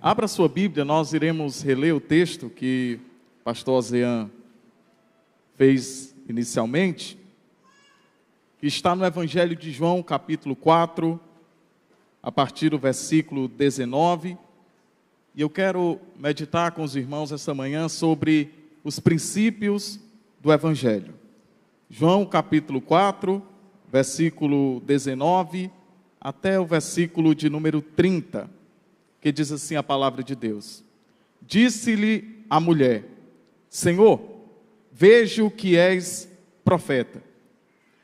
Abra sua Bíblia, nós iremos reler o texto que o pastor Ozean fez inicialmente, que está no Evangelho de João, capítulo 4, a partir do versículo 19. E eu quero meditar com os irmãos essa manhã sobre os princípios do Evangelho. João, capítulo 4, versículo 19, até o versículo de número 30, que diz assim a palavra de Deus. Disse-lhe a mulher: Senhor, vejo que és profeta.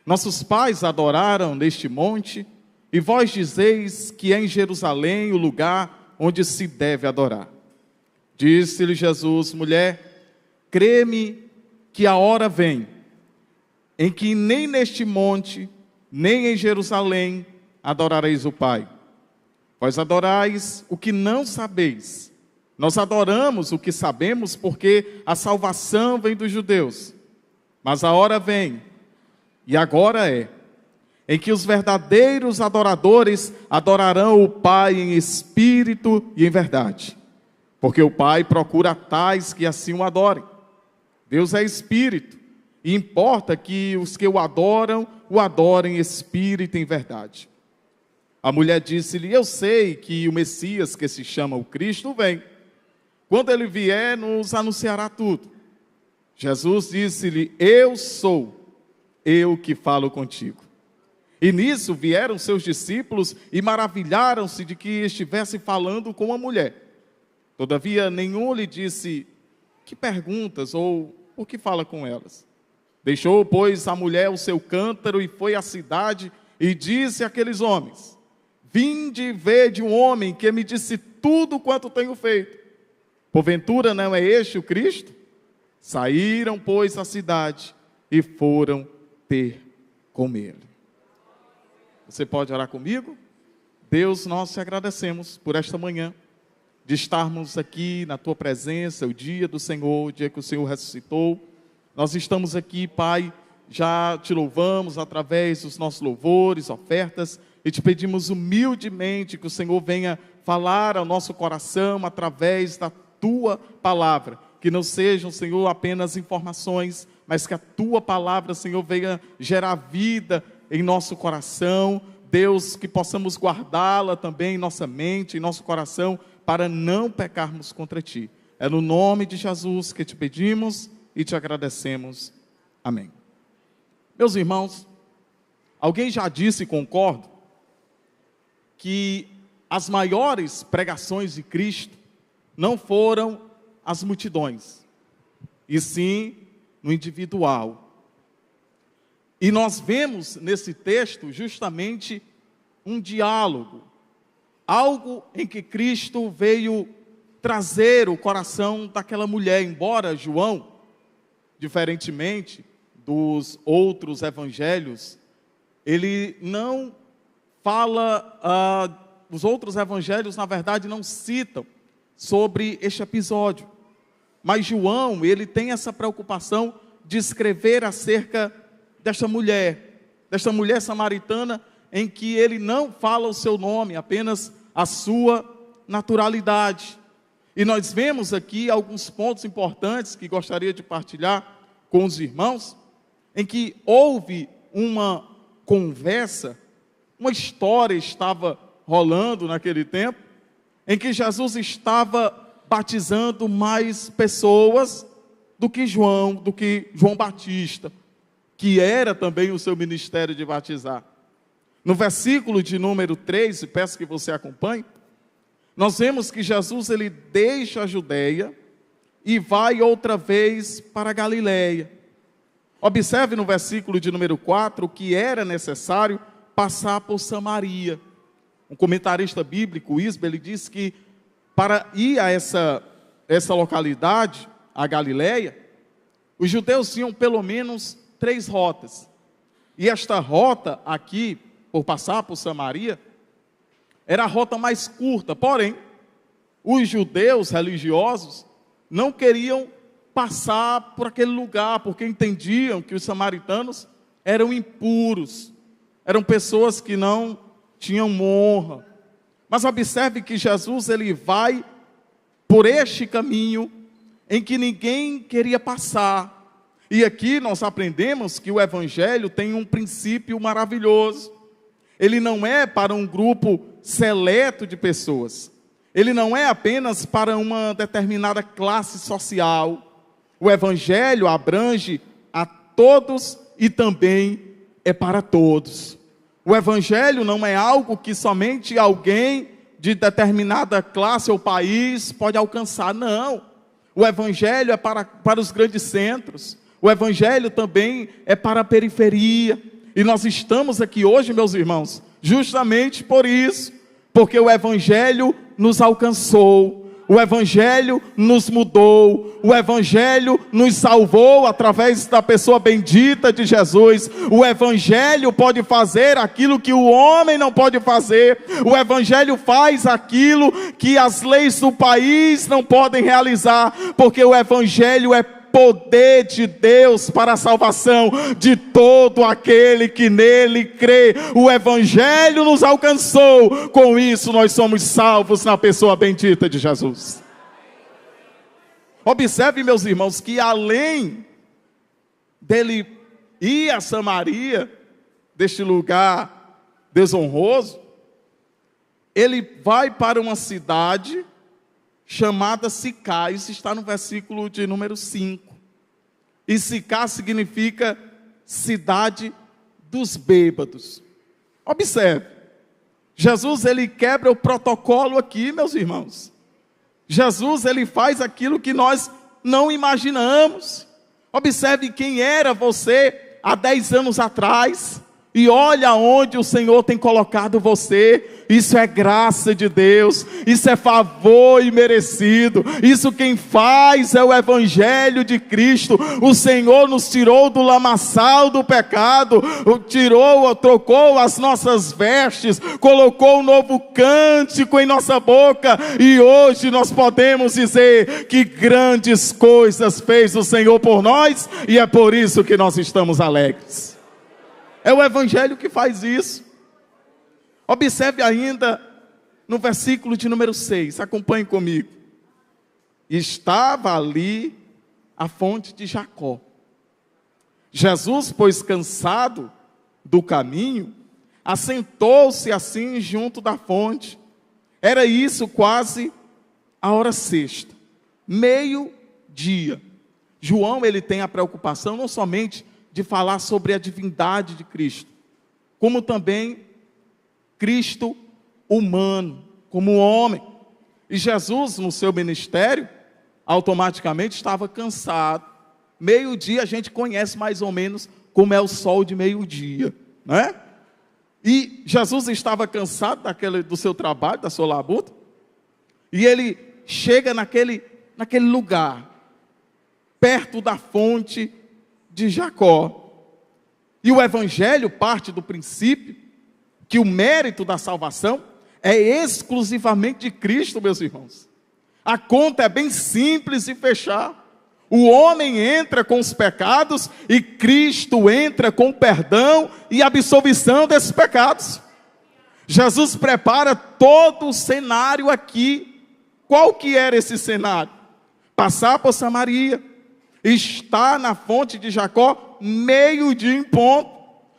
Nossos pais adoraram neste monte, e vós dizeis que é em Jerusalém o lugar onde se deve adorar. Disse-lhe Jesus: mulher, crê-me que a hora vem, em que nem neste monte, nem em Jerusalém adorareis o Pai. Vós adorais o que não sabeis. Nós adoramos o que sabemos, porque a salvação vem dos judeus. Mas a hora vem, e agora é, em que os verdadeiros adoradores adorarão o Pai em espírito e em verdade. Porque o Pai procura tais que assim o adorem. Deus é espírito, e importa que os que o adorem em espírito e em verdade. A mulher disse-lhe: eu sei que o Messias, que se chama o Cristo, vem. Quando ele vier, nos anunciará tudo. Jesus disse-lhe: eu sou, eu que falo contigo. E nisso vieram seus discípulos e maravilharam-se de que estivesse falando com a mulher. Todavia, nenhum lhe disse: que perguntas ou por que fala com elas? Deixou, pois, a mulher o seu cântaro e foi à cidade e disse àqueles homens: vinde ver de um homem que me disse tudo quanto tenho feito. Porventura não é este o Cristo? Saíram, pois, à cidade e foram ter com ele. Você pode orar comigo? Deus, nós te agradecemos por esta manhã, de estarmos aqui na tua presença, o dia do Senhor, o dia que o Senhor ressuscitou. Nós estamos aqui, Pai, já te louvamos através dos nossos louvores, ofertas, e te pedimos humildemente que o Senhor venha falar ao nosso coração através da tua palavra. Que não sejam, Senhor, apenas informações, mas que a tua palavra, Senhor, venha gerar vida em nosso coração. Deus, que possamos guardá-la também em nossa mente, em nosso coração, para não pecarmos contra ti. É no nome de Jesus que te pedimos e te agradecemos. Amém. Meus irmãos, alguém já disse e concordo que as maiores pregações de Cristo não foram as multidões, e sim no individual. E nós vemos nesse texto justamente um diálogo, algo em que Cristo veio trazer o coração daquela mulher, embora João, diferentemente dos outros evangelhos, ele não fala, os outros evangelhos na verdade não citam sobre este episódio, mas João, ele tem essa preocupação de escrever acerca desta mulher samaritana, em que ele não fala o seu nome, apenas a sua naturalidade. E nós vemos aqui alguns pontos importantes que gostaria de partilhar com os irmãos, em que houve uma conversa, uma história estava rolando naquele tempo, em que Jesus estava batizando mais pessoas do que João Batista, que era também o seu ministério de batizar. No versículo de número 3, e peço que você acompanhe, nós vemos que Jesus, ele deixa a Judeia e vai outra vez para a Galileia. Observe no versículo de número 4 que era necessário passar por Samaria. Um comentarista bíblico, Isbe, ele diz que para ir a essa localidade, a Galileia, os judeus tinham pelo menos 3 rotas. E esta rota aqui, por passar por Samaria, era a rota mais curta. Porém, os judeus religiosos não queriam passar por aquele lugar, porque entendiam que os samaritanos eram impuros, eram pessoas que não tinham honra. Mas observe que Jesus, ele vai por este caminho em que ninguém queria passar. E aqui nós aprendemos que o Evangelho tem um princípio maravilhoso. Ele não é para um grupo seleto de pessoas. Ele não é apenas para uma determinada classe social. O Evangelho abrange a todos e também é para todos. O Evangelho não é algo que somente alguém de determinada classe ou país pode alcançar, não. O Evangelho é para os grandes centros. O Evangelho também é para a periferia. E nós estamos aqui hoje, meus irmãos, justamente por isso, porque o Evangelho nos alcançou. O Evangelho nos mudou, o Evangelho nos salvou através da pessoa bendita de Jesus. O Evangelho pode fazer aquilo que o homem não pode fazer. O Evangelho faz aquilo que as leis do país não podem realizar, porque o Evangelho é poder de Deus para a salvação de todo aquele que nele crê. O Evangelho nos alcançou, com isso nós somos salvos na pessoa bendita de Jesus. Observe, meus irmãos, que além dele ir a Samaria, deste lugar desonroso, ele vai para uma cidade chamada Sicá. Isso está no versículo de número 5. E Sicá significa cidade dos bêbados. Observe, Jesus ele quebra o protocolo aqui, meus irmãos. Jesus ele faz aquilo que nós não imaginamos. Observe quem era você há 10 anos atrás. E olha onde o Senhor tem colocado você. Isso é graça de Deus, isso é favor imerecido. Isso quem faz é o Evangelho de Cristo. O Senhor nos tirou do lamaçal do pecado, trocou as nossas vestes, colocou um novo cântico em nossa boca, e hoje nós podemos dizer que grandes coisas fez o Senhor por nós, e é por isso que nós estamos alegres. É o Evangelho que faz isso. Observe ainda no versículo de número 6, acompanhe comigo. Estava ali a fonte de Jacó. Jesus, pois cansado do caminho, assentou-se assim junto da fonte. Era isso quase a hora sexta, meio-dia. João ele tem a preocupação não somente de falar sobre a divindade de Cristo, como também Cristo humano, como homem. E Jesus, no seu ministério, automaticamente estava cansado. Meio-dia a gente conhece mais ou menos como é o sol de meio-dia, né? E Jesus estava cansado do seu trabalho, da sua labuta, e ele chega naquele lugar, perto da fonte de Jacó. E o Evangelho parte do princípio que o mérito da salvação é exclusivamente de Cristo, meus irmãos. A conta é bem simples de fechar. O homem entra com os pecados e Cristo entra com o perdão e absolvição desses pecados. Jesus prepara todo o cenário aqui. Qual que era esse cenário? Passar por Samaria, estar na fonte de Jacó, meio-dia em ponto.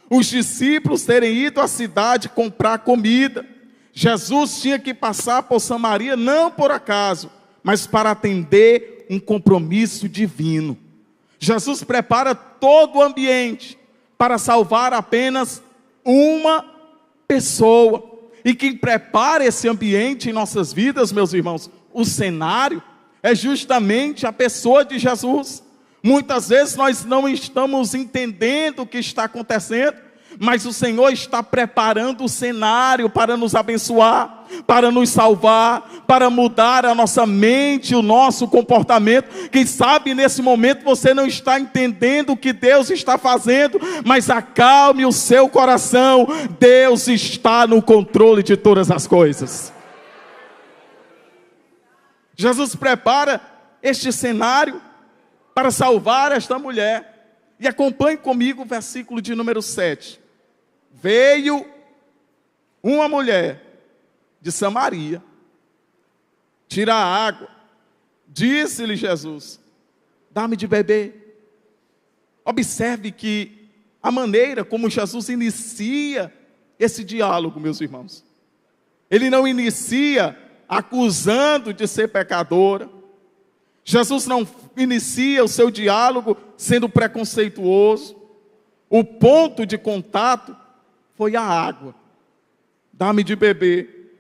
Os discípulos terem ido à cidade comprar comida. Jesus tinha que passar por Samaria, não por acaso, mas para atender um compromisso divino. Jesus prepara todo o ambiente para salvar apenas uma pessoa. E quem prepara esse ambiente em nossas vidas, meus irmãos, o cenário, é justamente a pessoa de Jesus. Muitas vezes nós não estamos entendendo o que está acontecendo, mas o Senhor está preparando o cenário para nos abençoar, para nos salvar, para mudar a nossa mente, o nosso comportamento. Quem sabe nesse momento você não está entendendo o que Deus está fazendo, mas acalme o seu coração. Deus está no controle de todas as coisas. Jesus prepara este cenário para salvar esta mulher. E acompanhe comigo o versículo de número 7. Veio uma mulher de Samaria tirar água Disse-lhe Jesus: dá-me de beber. Observe que a maneira como Jesus inicia esse diálogo, meus irmãos. Ele não inicia acusando de ser pecadora. Jesus não inicia o seu diálogo sendo preconceituoso. O ponto de contato foi a água. Dá-me de beber.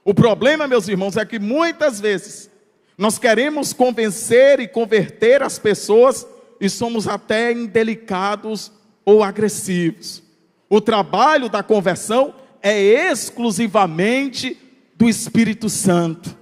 O problema, meus irmãos, é que muitas vezes nós queremos convencer e converter as pessoas e somos até indelicados ou agressivos. O trabalho da conversão é exclusivamente do Espírito Santo.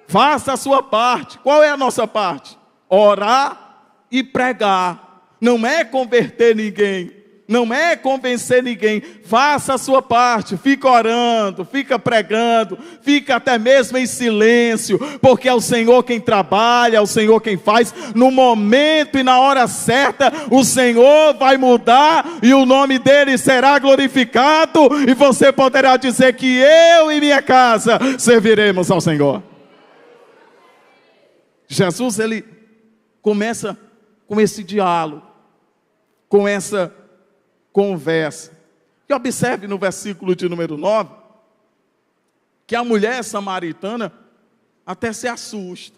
Faça a sua parte. Qual é a nossa parte? Orar e pregar. Não é converter ninguém, não é convencer ninguém. Faça a sua parte, fica orando, fica pregando, fica até mesmo em silêncio, porque é o Senhor quem trabalha, é o Senhor quem faz. No momento e na hora certa, o Senhor vai mudar e o nome dele será glorificado, e você poderá dizer que eu e minha casa serviremos ao Senhor. Jesus, ele começa com esse diálogo, com essa conversa. E observe no versículo de número 9, que a mulher samaritana até se assusta.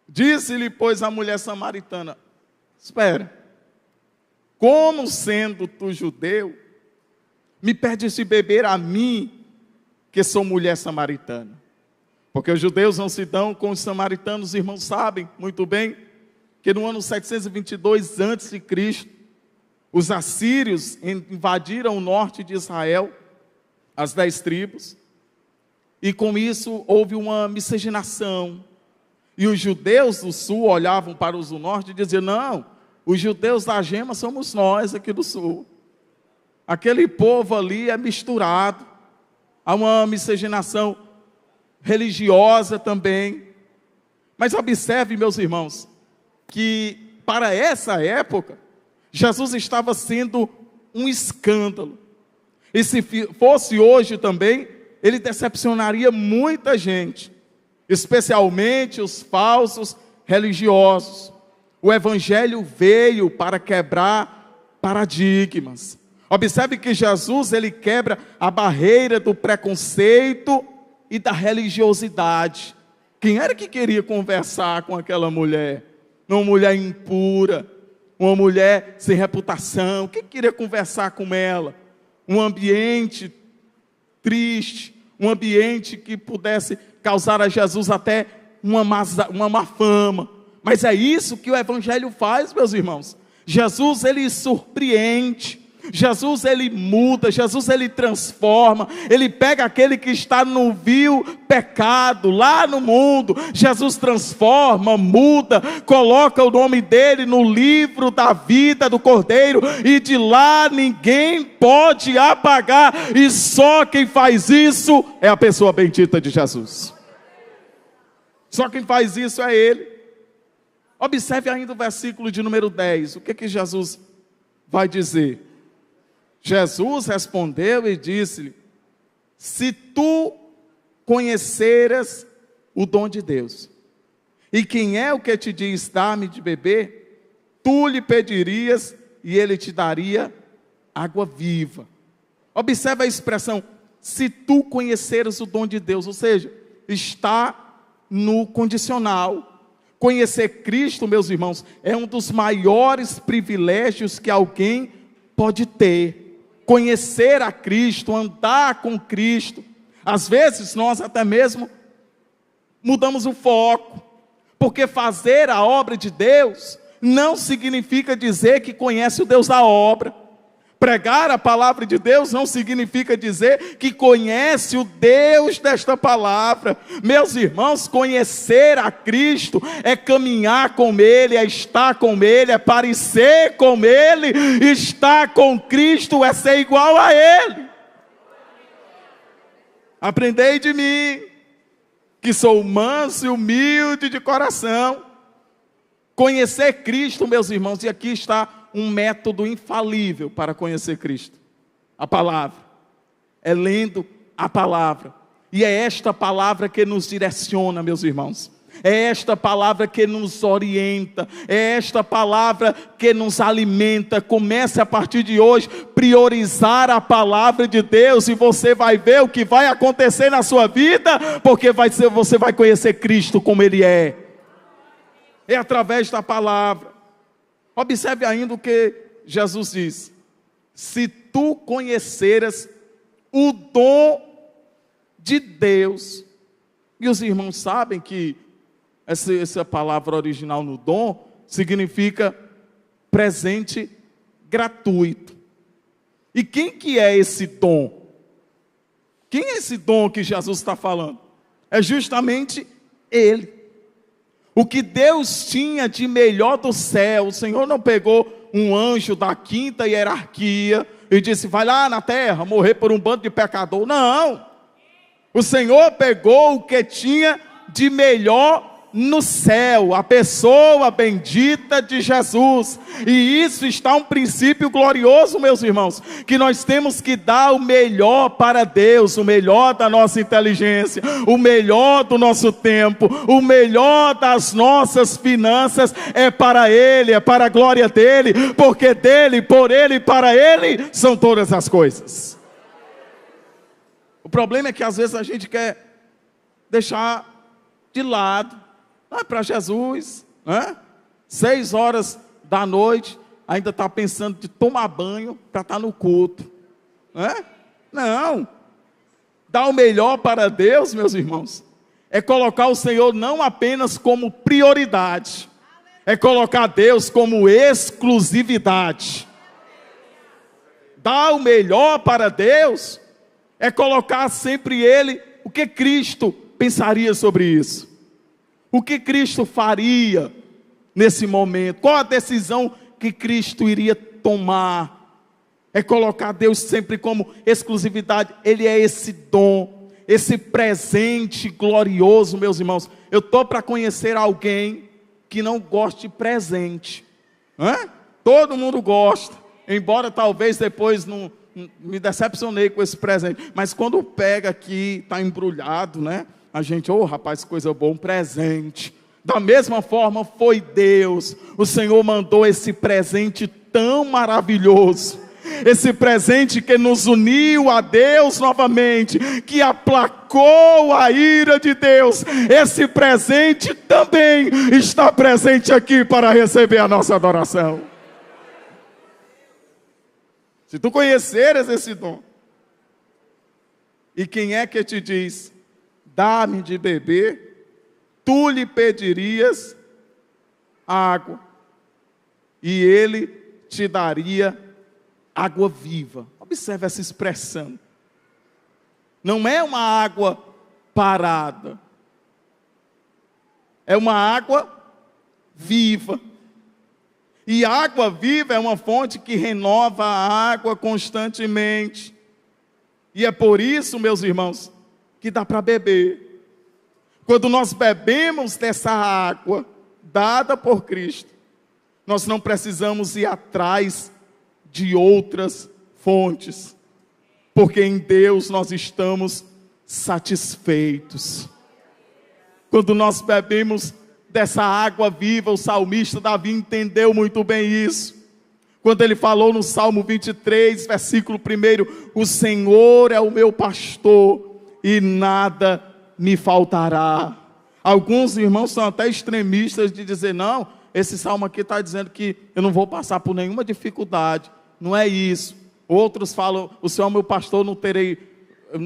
Disse-lhe, pois, a mulher samaritana: espera, como sendo tu judeu, me pedes de beber a mim, que sou mulher samaritana? Porque os judeus não se dão com os samaritanos. Os irmãos sabem muito bem que no ano 722 a.C., os assírios invadiram o norte de Israel, as 10 tribos, e com isso houve uma miscigenação. E os judeus do sul olhavam para os do norte e diziam: não, os judeus da gema somos nós aqui do sul. Aquele povo ali é misturado. Há uma miscigenação religiosa também. Mas observe, meus irmãos, que para essa época, Jesus estava sendo um escândalo. E se fosse hoje também, ele decepcionaria muita gente, especialmente os falsos religiosos. O evangelho veio para quebrar paradigmas. Observe que Jesus, ele quebra a barreira do preconceito e da religiosidade. Quem era que queria conversar com aquela mulher? Uma mulher impura, uma mulher sem reputação. Quem queria conversar com ela? Um ambiente triste, um ambiente que pudesse causar a Jesus até uma má fama. Mas é isso que o evangelho faz, meus irmãos. Jesus, ele surpreende. Jesus, ele muda, Jesus, ele transforma, ele pega aquele que está no vil pecado, lá no mundo. Jesus transforma, muda, coloca o nome dele no livro da vida do Cordeiro, e de lá ninguém pode apagar, e só quem faz isso é a pessoa bendita de Jesus. Só quem faz isso é ele. Observe ainda o versículo de número 10, o que Jesus vai dizer? Jesus respondeu e disse-lhe: se tu conheceras o dom de Deus, e quem é o que te diz dá-me de beber, tu lhe pedirias e ele te daria água viva. Observe a expressão, se tu conheceras o dom de Deus, ou seja, está no condicional. Conhecer Cristo, meus irmãos, é um dos maiores privilégios que alguém pode ter. Conhecer a Cristo, andar com Cristo. Às vezes nós até mesmo mudamos o foco, porque fazer a obra de Deus não significa dizer que conhece o Deus da obra. Pregar a palavra de Deus não significa dizer que conhece o Deus desta palavra. Meus irmãos, conhecer a Cristo é caminhar com Ele, é estar com Ele, é parecer com Ele. Estar com Cristo é ser igual a Ele. Aprendei de mim, que sou manso e humilde de coração. Conhecer Cristo, meus irmãos, e aqui está um método infalível para conhecer Cristo. A palavra. É lendo a palavra. E é esta palavra que nos direciona, meus irmãos. É esta palavra que nos orienta, é esta palavra que nos alimenta. Comece a partir de hoje priorizar a palavra de Deus, e você vai ver o que vai acontecer na sua vida, porque você vai conhecer Cristo como Ele é. É através da palavra. Observe ainda o que Jesus diz: se tu conheceras o dom de Deus. E os irmãos sabem que essa palavra original no dom significa presente gratuito. E quem que é esse dom? Quem é esse dom que Jesus está falando? É justamente Ele. O que Deus tinha de melhor do céu. O Senhor não pegou um anjo da quinta hierarquia e disse: vai lá na terra morrer por um bando de pecador. Não. O Senhor pegou o que tinha de melhor no céu, a pessoa bendita de Jesus. E isso está um princípio glorioso, meus irmãos, que nós temos que dar o melhor para Deus, o melhor da nossa inteligência, o melhor do nosso tempo, o melhor das nossas finanças é para Ele, é para a glória dEle, porque dEle, por Ele e para Ele são todas as coisas. O problema é que às vezes a gente quer deixar de lado. Não é para Jesus, né? 6 horas da noite, ainda está pensando de tomar banho para estar no culto, né? Não, dar o melhor para Deus, meus irmãos, é colocar o Senhor não apenas como prioridade, é colocar Deus como exclusividade. Dar o melhor para Deus é colocar sempre Ele. O que Cristo pensaria sobre isso? O que Cristo faria nesse momento? Qual a decisão que Cristo iria tomar? É colocar Deus sempre como exclusividade. Ele é esse dom, esse presente glorioso, meus irmãos. Eu estou para conhecer alguém que não goste de presente. Todo mundo gosta, embora talvez depois não me decepcionei com esse presente. Mas quando pega aqui, está embrulhado, né? A gente, rapaz, coisa boa, um presente. Da mesma forma foi Deus. O Senhor mandou esse presente tão maravilhoso. Esse presente que nos uniu a Deus novamente, que aplacou a ira de Deus. Esse presente também está presente aqui para receber a nossa adoração. Se tu conheceres esse dom, e quem é que te diz: dá-me de beber, tu lhe pedirias água, e ele te daria água viva. Observe essa expressão. Não é uma água parada, é uma água viva. E água viva é uma fonte que renova a água constantemente. E é por isso, meus irmãos, que dá para beber. Quando nós bebemos dessa água dada por Cristo, nós não precisamos ir atrás de outras fontes, porque em Deus nós estamos satisfeitos. Quando nós bebemos dessa água viva, o salmista Davi entendeu muito bem isso. Quando ele falou no Salmo 23, versículo 1, o Senhor é o meu pastor e nada me faltará. Alguns irmãos são até extremistas de dizer: não, esse salmo aqui está dizendo que eu não vou passar por nenhuma dificuldade. Não é isso. Outros falam: o Senhor é meu pastor, não terei,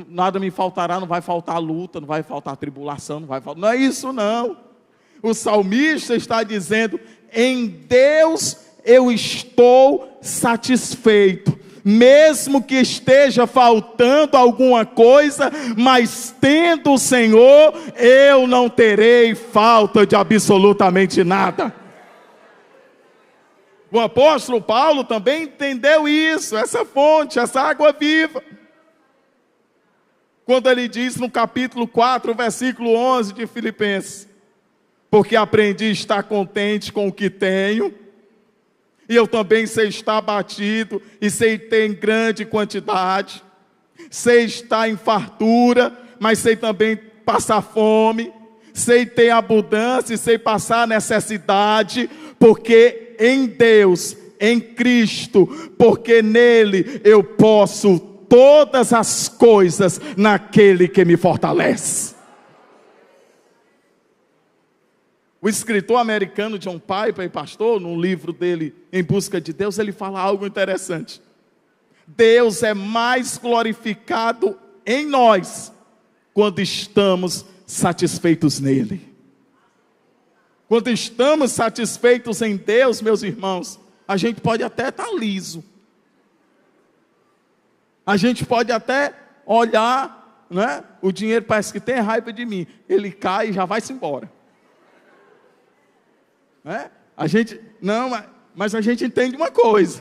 nada me faltará, não vai faltar luta, não vai faltar tribulação, não é isso não. O salmista está dizendo: em Deus eu estou satisfeito, mesmo que esteja faltando alguma coisa, mas tendo o Senhor, eu não terei falta de absolutamente nada. O apóstolo Paulo também entendeu isso, essa fonte, essa água viva. Quando ele diz no capítulo 4, versículo 11 de Filipenses: porque aprendi a estar contente com o que tenho, e eu também sei estar abatido, e sei ter em grande quantidade, sei estar em fartura, mas sei também passar fome, sei ter abundância, sei passar necessidade, porque em Deus, em Cristo, porque nele eu posso todas as coisas naquele que me fortalece. O escritor americano John Piper, pastor, no livro dele, Em Busca de Deus, ele fala algo interessante. Deus é mais glorificado em nós quando estamos satisfeitos nele. Quando estamos satisfeitos em Deus, meus irmãos, a gente pode até estar liso. A gente pode até olhar, né? O dinheiro parece que tem raiva de mim. Ele cai e já vai-se embora. A gente, não, mas a gente entende uma coisa: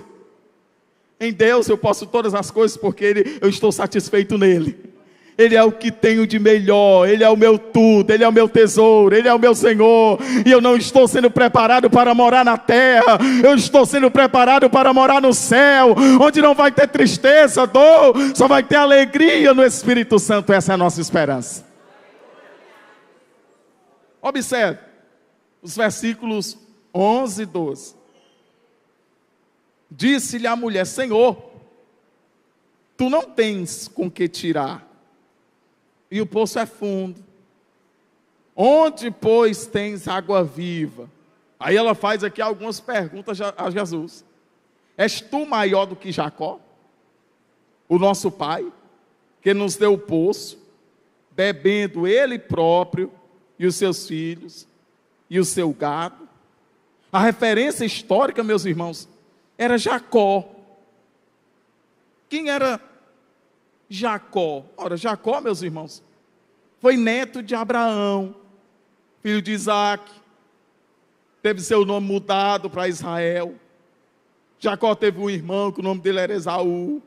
em Deus eu posso todas as coisas porque eu estou satisfeito nele. Ele é o que tenho de melhor, Ele é o meu tudo, Ele é o meu tesouro, Ele é o meu Senhor. E eu não estou sendo preparado para morar na terra, eu estou sendo preparado para morar no céu, onde não vai ter tristeza, dor, só vai ter alegria no Espírito Santo. Essa é a nossa esperança. Observe os versículos 11 e 12. Disse-lhe a mulher: Senhor, tu não tens com que tirar, e o poço é fundo. Onde, pois, tens água viva? Aí ela faz aqui algumas perguntas a Jesus. És tu maior do que Jacó, o nosso pai, que nos deu o poço, bebendo ele próprio e os seus filhos e o seu gado? A referência histórica, meus irmãos, era Jacó. Quem era Jacó? Ora, Jacó, meus irmãos, foi neto de Abraão, filho de Isaac, teve seu nome mudado para Israel. Jacó teve um irmão que o nome dele era Esaú.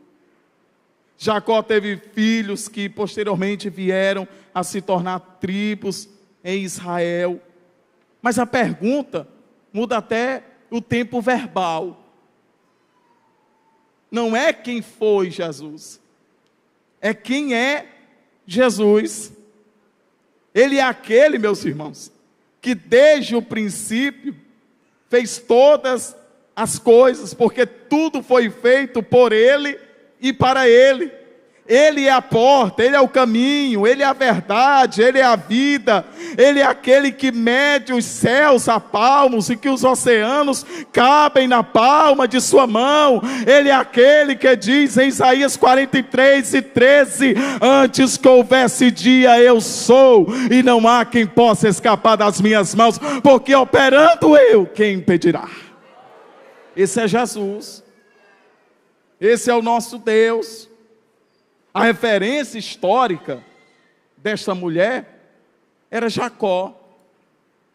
Jacó teve filhos que posteriormente vieram a se tornar tribos em Israel. Mas a pergunta muda até o tempo verbal. Não é quem foi Jesus, é quem é Jesus. Ele é aquele, meus irmãos, que desde o princípio fez todas as coisas, porque tudo foi feito por Ele e para Ele. Ele é a porta, Ele é o caminho, Ele é a verdade, Ele é a vida. Ele é aquele que mede os céus a palmos e que os oceanos cabem na palma de sua mão. Ele é aquele que diz em Isaías 43:13: antes que houvesse dia eu sou, e não há quem possa escapar das minhas mãos, porque operando eu, quem impedirá? Esse é Jesus, esse é o nosso Deus. A referência histórica desta mulher era Jacó.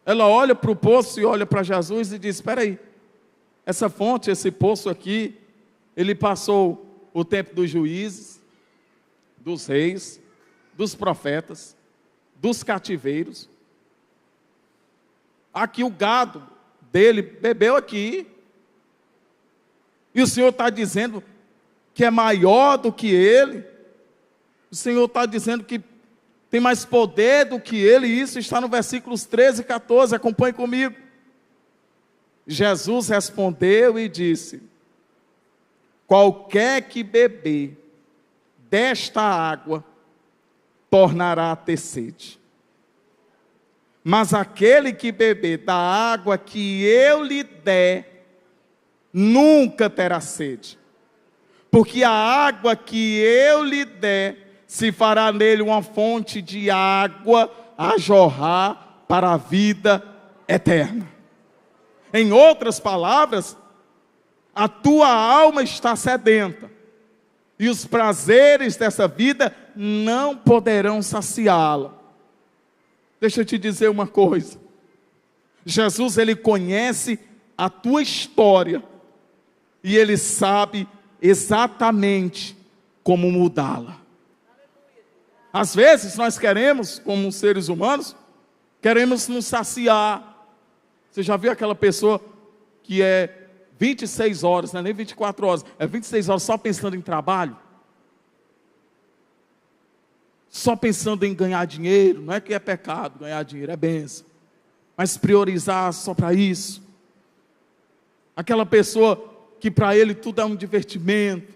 Ela olha para o poço e olha para Jesus e diz: espera aí, essa fonte, esse poço aqui, ele passou o tempo dos juízes, dos reis, dos profetas, dos cativeiros. Aqui o gado dele bebeu aqui. E o Senhor está dizendo que é maior do que ele. O Senhor está dizendo que tem mais poder do que ele, e isso está no versículos 13 e 14, acompanhe comigo. Jesus respondeu e disse: qualquer que beber desta água, tornará a ter sede. Mas aquele que beber da água que eu lhe der, nunca terá sede. Porque a água que eu lhe der, se fará nele uma fonte de água a jorrar para a vida eterna. Em outras palavras, a tua alma está sedenta, e os prazeres dessa vida não poderão saciá-la. Deixa eu te dizer uma coisa. Jesus, Ele conhece a tua história, e Ele sabe exatamente como mudá-la. Às vezes nós queremos, como seres humanos, queremos nos saciar. Você já viu aquela pessoa que é 26 horas, não é nem 24 horas, é 26 horas só pensando em trabalho? só pensando em ganhar dinheiro. Não é que é pecado ganhar dinheiro, é bênção, mas priorizar só para isso. Aquela pessoa que para ele tudo é um divertimento,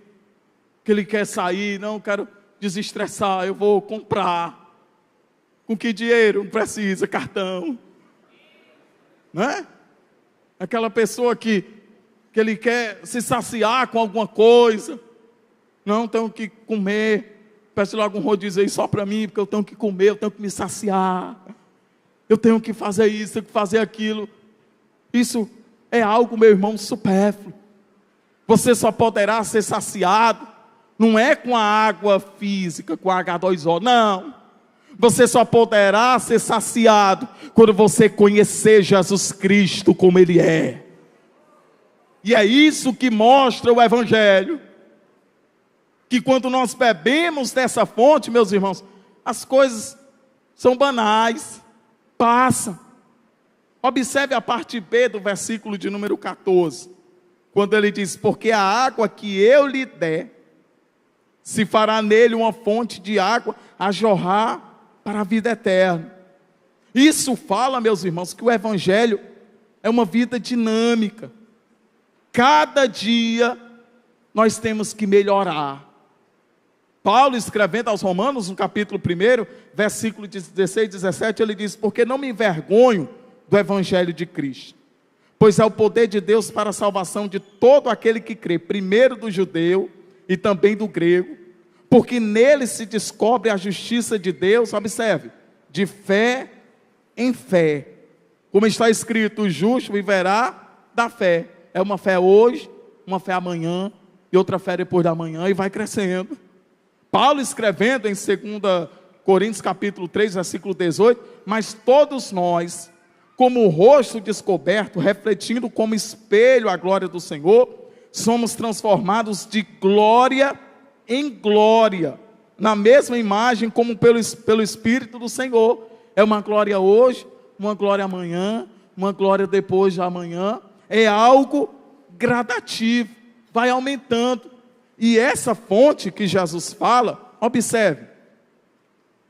que ele quer sair, não, quero desestressar, eu vou comprar. Com que dinheiro? Não precisa, cartão. Não é? Aquela pessoa que ele quer se saciar com alguma coisa. Não, tenho que comer. Peço logo um rodízio aí só para mim, porque eu tenho que comer, eu tenho que me saciar. Eu tenho que fazer isso, tenho que fazer aquilo. Isso é algo, meu irmão, supérfluo. Você só poderá ser saciado, não é com a água física, com a H2O, não. Você só poderá ser saciado quando você conhecer Jesus Cristo como Ele é. E é isso que mostra o Evangelho. Que quando nós bebemos dessa fonte, meus irmãos, as coisas são banais, passam. Observe a parte B do versículo de número 14. Quando ele diz, porque a água que eu lhe der, se fará nele uma fonte de água a jorrar para a vida eterna. Isso fala, meus irmãos, que o Evangelho é uma vida dinâmica. Cada dia nós temos que melhorar. Paulo, escrevendo aos Romanos, no capítulo 1, versículo 16 e 17, ele diz, porque não me envergonho do Evangelho de Cristo, pois é o poder de Deus para a salvação de todo aquele que crê, primeiro do judeu e também do grego, porque nele se descobre a justiça de Deus, observe, de fé em fé, como está escrito, o justo viverá da fé. É uma fé hoje, uma fé amanhã, e outra fé depois da manhã, e vai crescendo. Paulo escrevendo em 2 Coríntios capítulo 3, versículo 18, mas todos nós, como o rosto descoberto, refletindo como espelho a glória do Senhor, somos transformados de glória em glória, na mesma imagem como pelo Espírito do Senhor. É uma glória hoje, uma glória amanhã, uma glória depois de amanhã. É algo gradativo, vai aumentando. E essa fonte que Jesus fala, observe,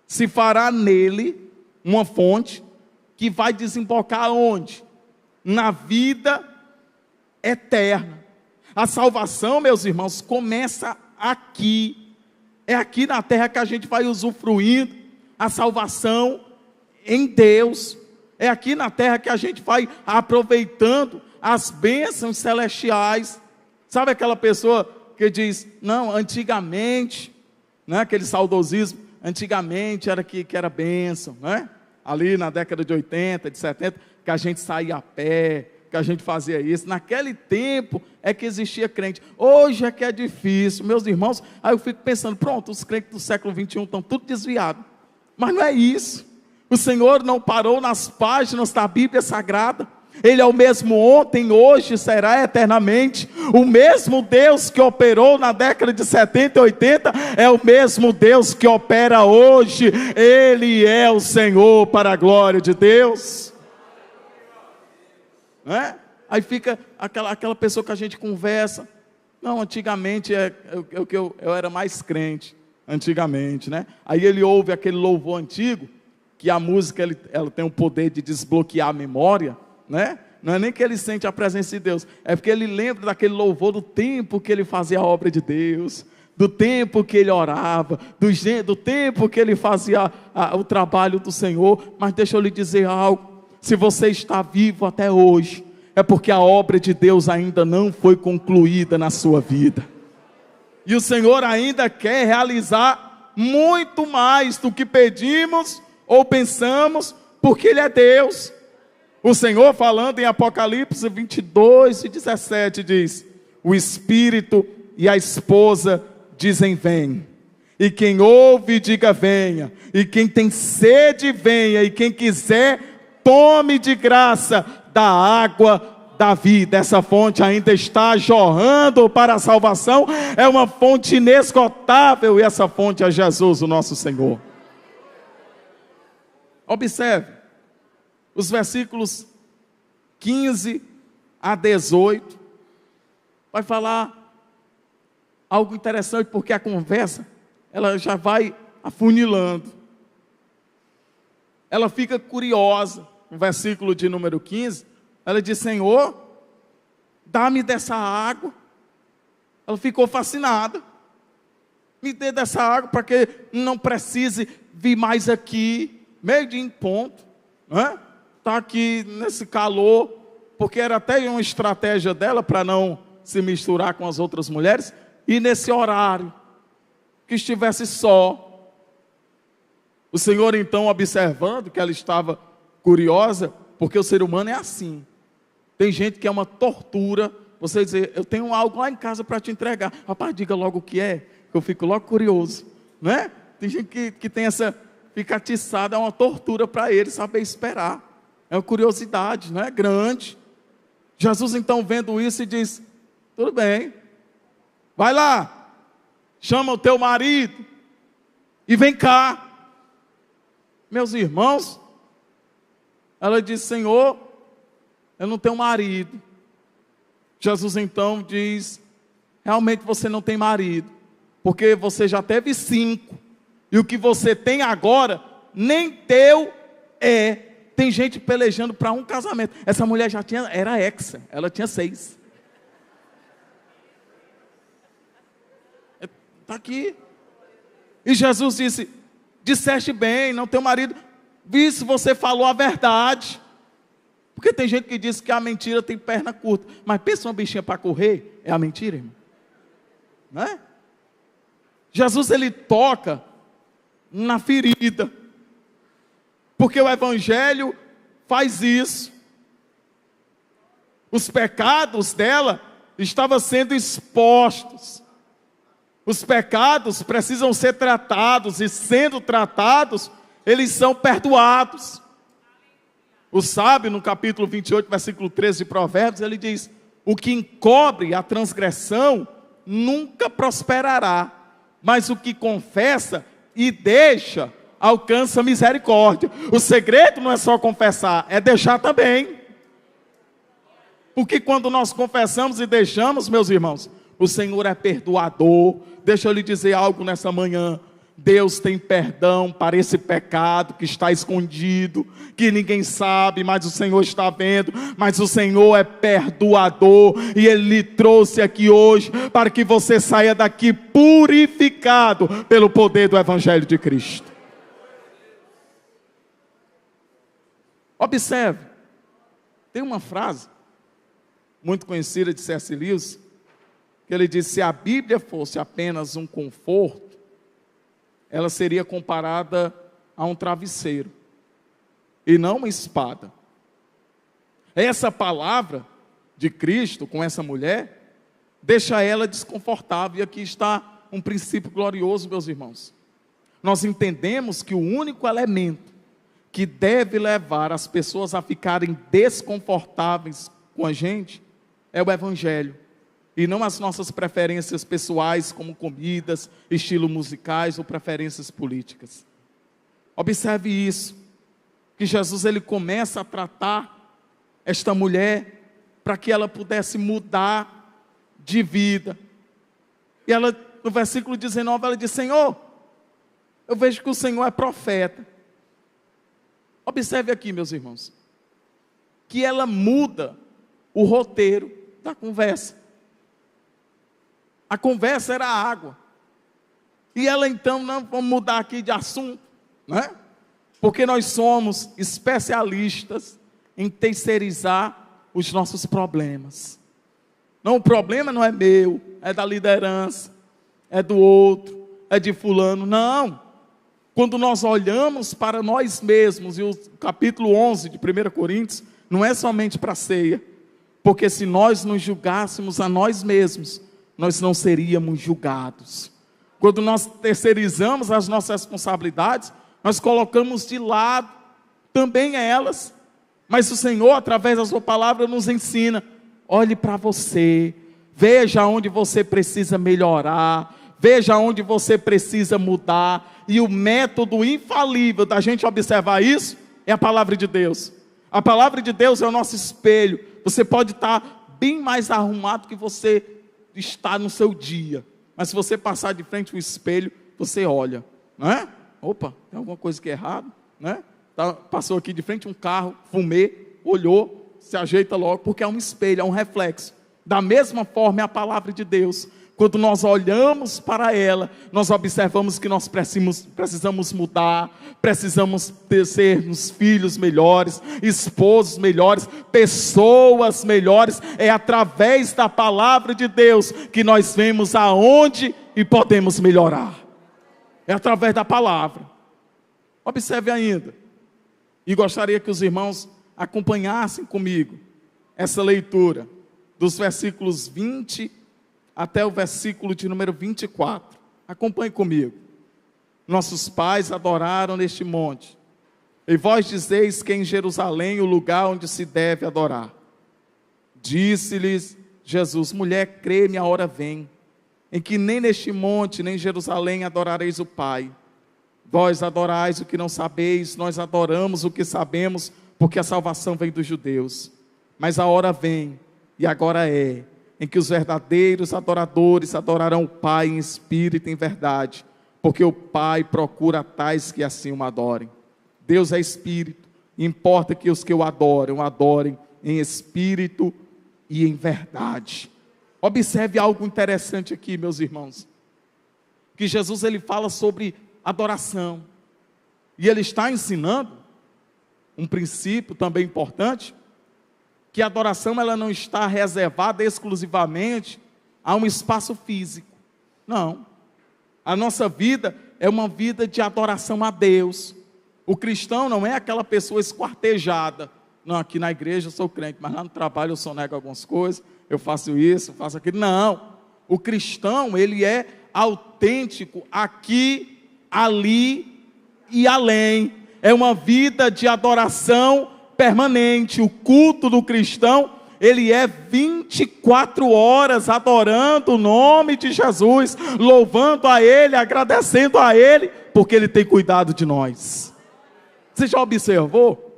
se fará nele uma fonte que vai desembocar onde? Na vida eterna. A salvação, meus irmãos, começa aqui. É aqui na terra que a gente vai usufruindo a salvação em Deus. É aqui na terra que a gente vai aproveitando as bênçãos celestiais. Sabe aquela pessoa que diz, não, antigamente, né, aquele saudosismo, antigamente era que era bênção, né? Ali na década de 80, de 70, que a gente saía a pé, que a gente fazia isso. Naquele tempo é que existia crente. Hoje é que é difícil, meus irmãos. Aí eu fico pensando, pronto, os crentes do século 21 estão tudo desviados. Mas não é isso. O Senhor não parou nas páginas da Bíblia Sagrada. Ele é o mesmo ontem, hoje, será eternamente. O mesmo Deus que operou na década de 70 e 80, é o mesmo Deus que opera hoje. Ele é o Senhor para a glória de Deus. Não é? Aí fica aquela pessoa que a gente conversa. Não, antigamente eu era mais crente. Antigamente, né? Aí ele ouve aquele louvor antigo, que a música ela tem o poder de desbloquear a memória, né? Não é nem que ele sente a presença de Deus, é porque ele lembra daquele louvor do tempo que ele fazia a obra de Deus, do tempo que ele orava, do tempo que ele fazia o trabalho do Senhor. Mas deixa eu lhe dizer algo, se você está vivo até hoje, é porque a obra de Deus ainda não foi concluída na sua vida, e o Senhor ainda quer realizar muito mais do que pedimos ou pensamos, porque Ele é Deus. O Senhor, falando em Apocalipse 22 e 17, diz, o Espírito e a esposa dizem vem, e quem ouve diga venha, e quem tem sede venha, e quem quiser tome de graça da água da vida. Essa fonte ainda está jorrando para a salvação, é uma fonte inesgotável, e essa fonte é Jesus, o nosso Senhor. Observe, os versículos 15 a 18, vai falar algo interessante, porque a conversa, ela já vai afunilando. Ela fica curiosa. No versículo de número 15, ela diz: Senhor, dá-me dessa água. Ela ficou fascinada. Me dê dessa água para que não precise vir mais aqui, meio dia em ponto, né? Tá aqui nesse calor, porque era até uma estratégia dela para não se misturar com as outras mulheres, e nesse horário, que estivesse só. O Senhor então, observando que ela estava curiosa, porque o ser humano é assim. Tem gente que é uma tortura, você dizer: eu tenho algo lá em casa para te entregar. Rapaz, diga logo o que é, que eu fico logo curioso, né? Tem gente que tem essa, fica atiçada, é uma tortura para ele saber esperar. É uma curiosidade, não é? Grande. Jesus então vendo isso e diz: tudo bem, vai lá, chama o teu marido e vem cá. Meus irmãos, ela disse: Senhor, eu não tenho marido. Jesus então diz: realmente você não tem marido, porque você já teve 5, e o que você tem agora, nem teu é. Tem gente pelejando para um casamento. Essa mulher já era exa, ela tinha 6. Está aqui. E Jesus disse: disseste bem, não tenho marido. Visto, você falou a verdade. Porque tem gente que diz que a mentira tem perna curta. Mas pensa uma bichinha para correr, é a mentira, irmão? Não é? Jesus, ele toca na ferida. Porque o Evangelho faz isso. Os pecados dela estavam sendo expostos. Os pecados precisam ser tratados, e sendo tratados, eles são perdoados. O sábio, no capítulo 28, versículo 13 de Provérbios, ele diz: o que encobre a transgressão nunca prosperará, mas o que confessa e deixa alcança misericórdia. O segredo não é só confessar, é deixar também. Porque quando nós confessamos e deixamos, meus irmãos, o Senhor é perdoador. Deixa eu lhe dizer algo nessa manhã: Deus tem perdão para esse pecado que está escondido, que ninguém sabe, mas o Senhor está vendo. Mas o Senhor é perdoador, e Ele lhe trouxe aqui hoje para que você saia daqui purificado pelo poder do Evangelho de Cristo. Observe, tem uma frase muito conhecida de C.S. Lewis, que ele diz: se a Bíblia fosse apenas um conforto, ela seria comparada a um travesseiro, e não uma espada. Essa palavra de Cristo com essa mulher, deixa ela desconfortável, e aqui está um princípio glorioso, meus irmãos. Nós entendemos que o único elemento que deve levar as pessoas a ficarem desconfortáveis com a gente é o Evangelho, e não as nossas preferências pessoais, como comidas, estilos musicais ou preferências políticas. Observe isso, que Jesus, ele começa a tratar esta mulher para que ela pudesse mudar de vida. E ela, no versículo 19, ela diz: Senhor, eu vejo que o Senhor é profeta. Observe aqui, meus irmãos, que ela muda o roteiro da conversa. A conversa era água. E ela então: não, vamos mudar aqui de assunto, né? Porque nós somos especialistas em terceirizar os nossos problemas. Não, o problema não é meu, é da liderança, é do outro, é de fulano. Não. Quando nós olhamos para nós mesmos, e o capítulo 11 de 1 Coríntios, não é somente para a ceia, porque se nós nos julgássemos a nós mesmos, nós não seríamos julgados. Quando nós terceirizamos as nossas responsabilidades, nós colocamos de lado também elas. Mas o Senhor, através da sua palavra, nos ensina: olhe para você, veja onde você precisa melhorar, veja onde você precisa mudar. E o método infalível da gente observar isso é a palavra de Deus. A palavra de Deus é o nosso espelho. Você pode estar bem mais arrumado que você está no seu dia, mas se você passar de frente ao espelho, você olha. não é? Opa, tem alguma coisa que é errado, né? Passou aqui de frente um carro, fumê, olhou, se ajeita logo, porque é um espelho, é um reflexo. Da mesma forma é a palavra de Deus. Quando nós olhamos para ela, nós observamos que nós precisamos mudar, precisamos sermos filhos melhores, esposos melhores, pessoas melhores. É através da palavra de Deus que nós vemos aonde e podemos melhorar. É através da palavra. Observe ainda, e gostaria que os irmãos acompanhassem comigo essa leitura dos versículos 20 até o versículo de número 24. Acompanhe comigo. Nossos pais adoraram neste monte, e vós dizeis que em Jerusalém o lugar onde se deve adorar. Disse-lhes Jesus: mulher, crê-me, a hora vem, em que nem neste monte, nem em Jerusalém adorareis o Pai. Vós adorais o que não sabeis, nós adoramos o que sabemos, porque a salvação vem dos judeus. Mas a hora vem, e agora é, em que os verdadeiros adoradores adorarão o Pai em espírito e em verdade, porque o Pai procura tais que assim o adorem. Deus é espírito, e importa que os que o adorem em espírito e em verdade. Observe algo interessante aqui, meus irmãos, que Jesus ele fala sobre adoração, e ele está ensinando um princípio também importante, que a adoração ela não está reservada exclusivamente a um espaço físico. Não. A nossa vida é uma vida de adoração a Deus. O cristão não é aquela pessoa esquartejada. Não, aqui na igreja eu sou crente, mas lá no trabalho eu sonego algumas coisas, eu faço isso, eu faço aquilo. Não. O cristão, ele é autêntico aqui, ali e além. É uma vida de adoração permanente. O culto do cristão, ele é 24 horas adorando o nome de Jesus, louvando a Ele, agradecendo a Ele, porque Ele tem cuidado de nós. Você já observou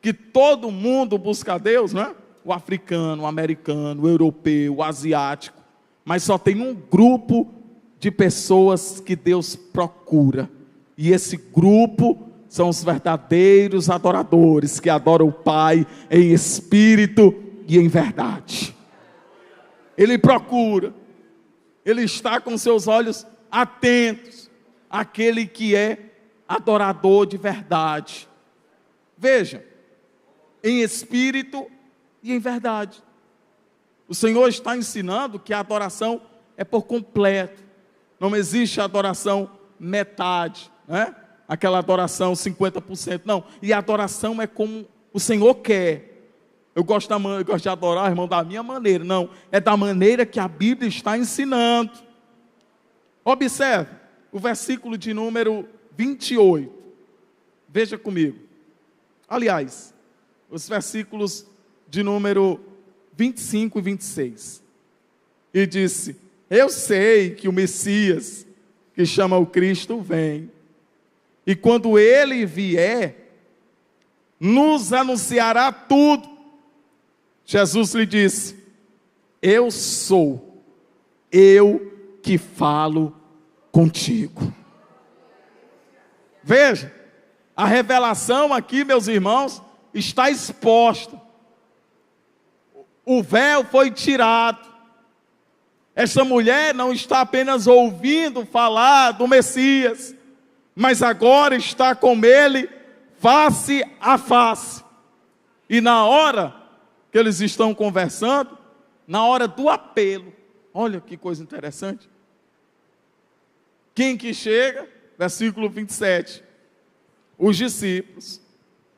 que todo mundo busca a Deus, não é? O africano, o americano, o europeu, o asiático, mas só tem um grupo de pessoas que Deus procura, e esse grupo são os verdadeiros adoradores, que adoram o Pai em espírito e em verdade. Ele procura, ele está com seus olhos atentos àquele que é adorador de verdade. Veja, em espírito e em verdade. O Senhor está ensinando que a adoração é por completo. Não existe adoração metade, né? Aquela adoração 50%, não. E a adoração é como o Senhor quer. Eu gosto de adorar, irmão, da minha maneira. Não, é da maneira que a Bíblia está ensinando. Observe o versículo de número 28. Veja comigo. Aliás, os versículos de número 25 e 26. E disse: eu sei que o Messias, que chama o Cristo, vem. E quando Ele vier, nos anunciará tudo. Jesus lhe disse: eu sou, eu que falo contigo. Veja, a revelação aqui, meus irmãos, está exposta. O véu foi tirado. Essa mulher não está apenas ouvindo falar do Messias, mas agora está com Ele face a face. E na hora que eles estão conversando, na hora do apelo, olha que coisa interessante. Quem que chega? Versículo 27. Os discípulos.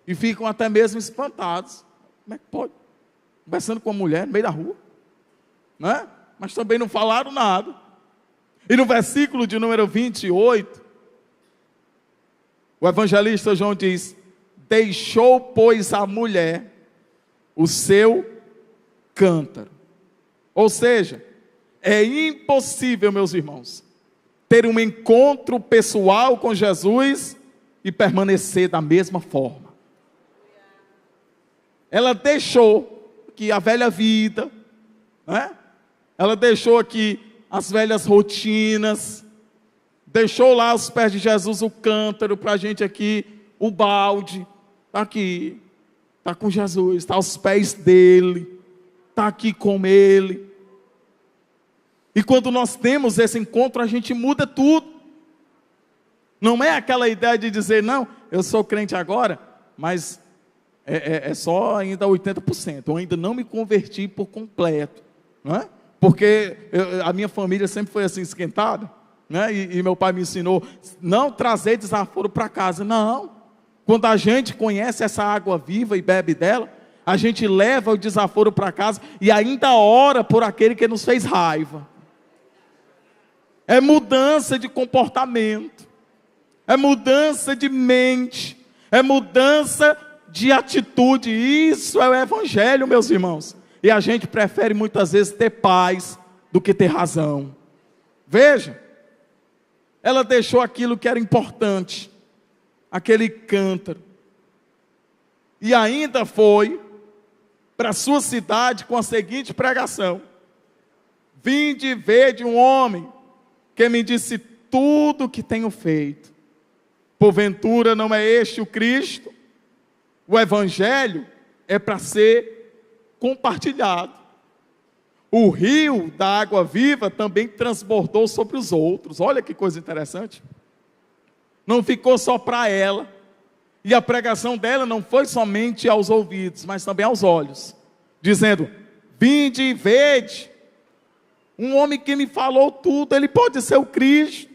E ficam até mesmo espantados. Como é que pode? Conversando com uma mulher no meio da rua, né? Mas também não falaram nada. E no versículo de número 28, o evangelista João diz: deixou, pois, a mulher o seu cântaro. Ou seja, é impossível, meus irmãos, ter um encontro pessoal com Jesus e permanecer da mesma forma. Ela deixou aqui a velha vida, né? Ela deixou aqui as velhas rotinas, deixou lá aos pés de Jesus o cântaro, para a gente aqui, o balde, está aqui, está com Jesus, está aos pés dele, está aqui com ele. E quando nós temos esse encontro, a gente muda tudo. Não é aquela ideia de dizer, não, eu sou crente agora, mas é só ainda 80%, eu ainda não me converti por completo, não é? Porque a minha família sempre foi assim, esquentada, né? E meu pai me ensinou, não trazer desaforo para casa, não. Quando a gente conhece essa água viva e bebe dela, a gente leva o desaforo para casa e ainda ora por aquele que nos fez raiva. É mudança de comportamento, é mudança de mente, é mudança de atitude. Isso é o evangelho, meus irmãos. E a gente prefere muitas vezes ter paz do que ter razão. Veja, ela deixou aquilo que era importante, aquele cântaro, e ainda foi para a sua cidade com a seguinte pregação: vinde e vede um homem que me disse tudo o que tenho feito. Porventura não é este o Cristo? O evangelho é para ser compartilhado. O rio da água viva também transbordou sobre os outros. Olha que coisa interessante. Não ficou só para ela. E a pregação dela não foi somente aos ouvidos, mas também aos olhos. Dizendo, vinde e vede. Um homem que me falou tudo, ele pode ser o Cristo.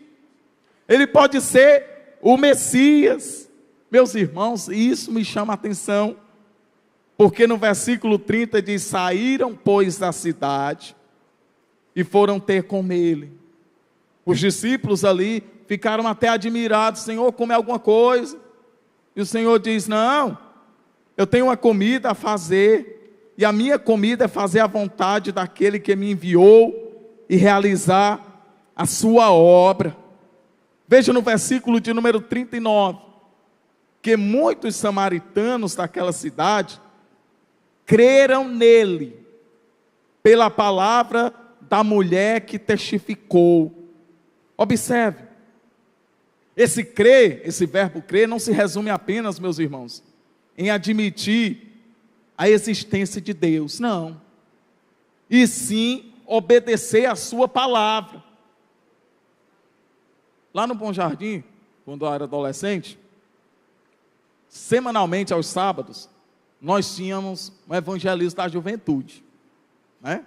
Ele pode ser o Messias. Meus irmãos, isso me chama a atenção. Porque no versículo 30 diz, saíram, pois, da cidade e foram ter com ele. Os discípulos ali ficaram até admirados. Senhor, come alguma coisa? E o Senhor diz, não, eu tenho uma comida a fazer, e a minha comida é fazer a vontade daquele que me enviou e realizar a sua obra. Veja no versículo de número 39, que muitos samaritanos daquela cidade creram nele, pela palavra da mulher que testificou. Observe, esse crer, esse verbo crer, não se resume apenas, meus irmãos, em admitir a existência de Deus, não, e sim obedecer a sua palavra. Lá no Bom Jardim, quando eu era adolescente, semanalmente aos sábados, nós tínhamos um evangelismo da juventude, né?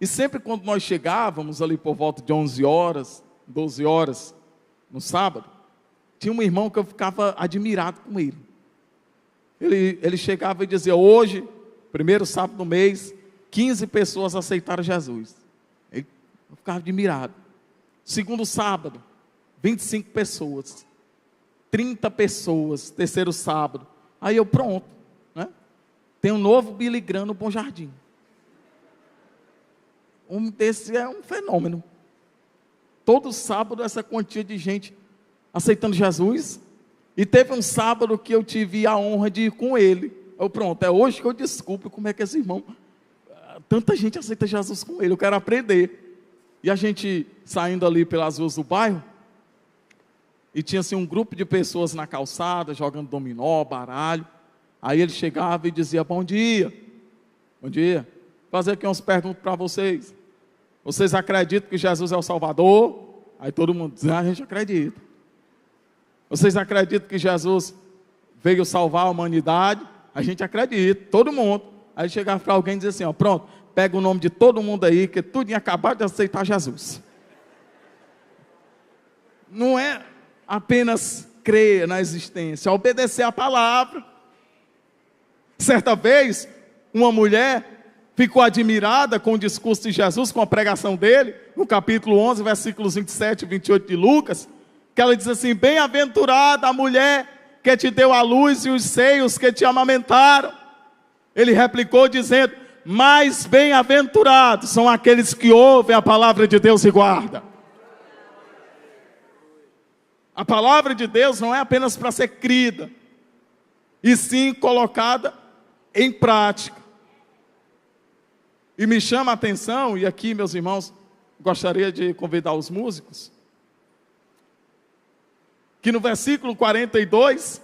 E sempre quando nós chegávamos ali por volta de 11 horas, 12 horas, no sábado, tinha um irmão que eu ficava admirado com ele. Ele chegava e dizia, hoje, primeiro sábado do mês, 15 pessoas aceitaram Jesus. Eu ficava admirado. Segundo sábado, 25 pessoas. 30 pessoas, terceiro sábado. Aí eu, pronto, né? Tem um novo Billy Graham no Bom Jardim. Um desse é um fenômeno. Todo sábado essa quantia de gente aceitando Jesus. E teve um sábado que eu tive a honra de ir com ele. Eu, pronto, é hoje que eu descubro como é que esse irmão, tanta gente aceita Jesus com ele, eu quero aprender. E a gente saindo ali pelas ruas do bairro, e tinha assim um grupo de pessoas na calçada, jogando dominó, baralho. Aí ele chegava e dizia, bom dia. Bom dia. Vou fazer aqui umas perguntas para vocês. Vocês acreditam que Jesus é o Salvador? Aí todo mundo diz, a gente acredita. Vocês acreditam que Jesus veio salvar a humanidade? A gente acredita, todo mundo. Aí chegava para alguém e dizia assim, ó, pronto, pega o nome de todo mundo aí, que tudo tinha acabado de aceitar Jesus. Não é apenas crer na existência, obedecer a palavra. Certa vez, uma mulher ficou admirada com o discurso de Jesus, com a pregação dele, no capítulo 11, versículos 27 e 28 de Lucas, que ela diz assim, bem-aventurada a mulher que te deu a luz e os seios que te amamentaram. Ele replicou dizendo, mais bem-aventurados são aqueles que ouvem a palavra de Deus e guardam. A palavra de Deus não é apenas para ser crida, e sim colocada em prática. E me chama a atenção, e aqui, meus irmãos, gostaria de convidar os músicos, que no versículo 42,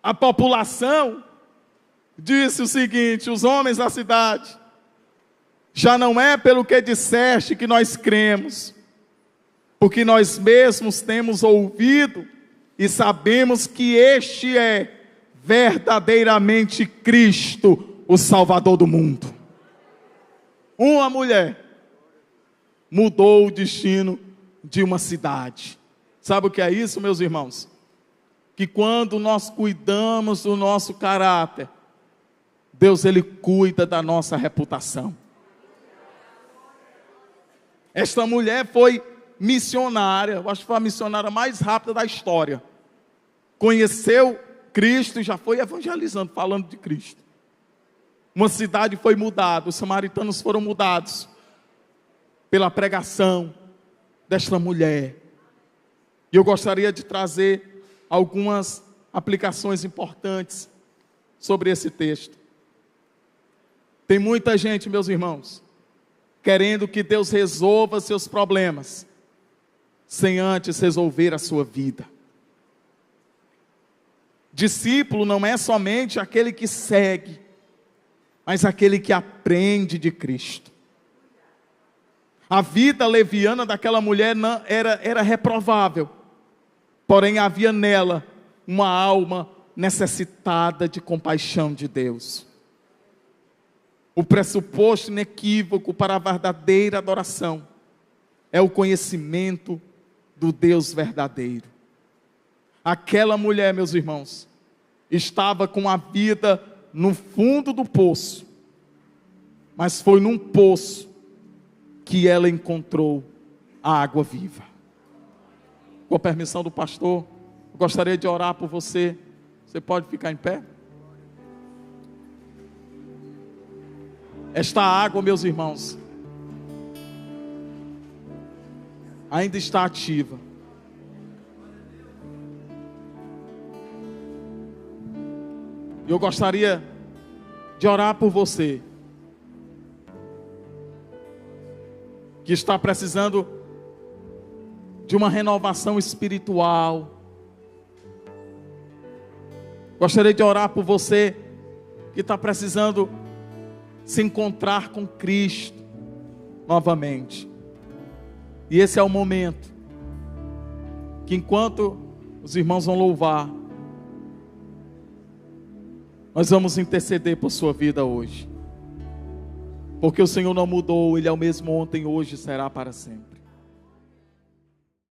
a população disse o seguinte: os homens da cidade, já não é pelo que disseste que nós cremos, porque nós mesmos temos ouvido e sabemos que este é verdadeiramente Cristo, o Salvador do mundo. Uma mulher mudou o destino de uma cidade. Sabe o que é isso, meus irmãos? Que quando nós cuidamos do nosso caráter, Deus, Ele cuida da nossa reputação. Esta mulher foi missionária, eu acho que foi a missionária mais rápida da história. Conheceu Cristo e já foi evangelizando, falando de Cristo. Uma cidade foi mudada, os samaritanos foram mudados pela pregação desta mulher. E eu gostaria de trazer algumas aplicações importantes sobre esse texto. Tem muita gente, meus irmãos, querendo que Deus resolva seus problemas, sem antes resolver a sua vida. Discípulo não é somente aquele que segue, mas aquele que aprende de Cristo. A vida leviana daquela mulher era reprovável, porém havia nela uma alma necessitada de compaixão de Deus. O pressuposto inequívoco para a verdadeira adoração é o conhecimento do Deus verdadeiro. Aquela mulher, meus irmãos, estava com a vida no fundo do poço, mas foi num poço que ela encontrou a água viva. Com a permissão do pastor, eu gostaria de orar por você. Você pode ficar em pé? Esta água, meus irmãos, ainda está ativa. E eu gostaria de orar por você, que está precisando de uma renovação espiritual. Gostaria de orar por você, que está precisando se encontrar com Cristo novamente. E esse é o momento que, enquanto os irmãos vão louvar, nós vamos interceder por sua vida hoje. Porque o Senhor não mudou, Ele é o mesmo ontem, hoje e será para sempre.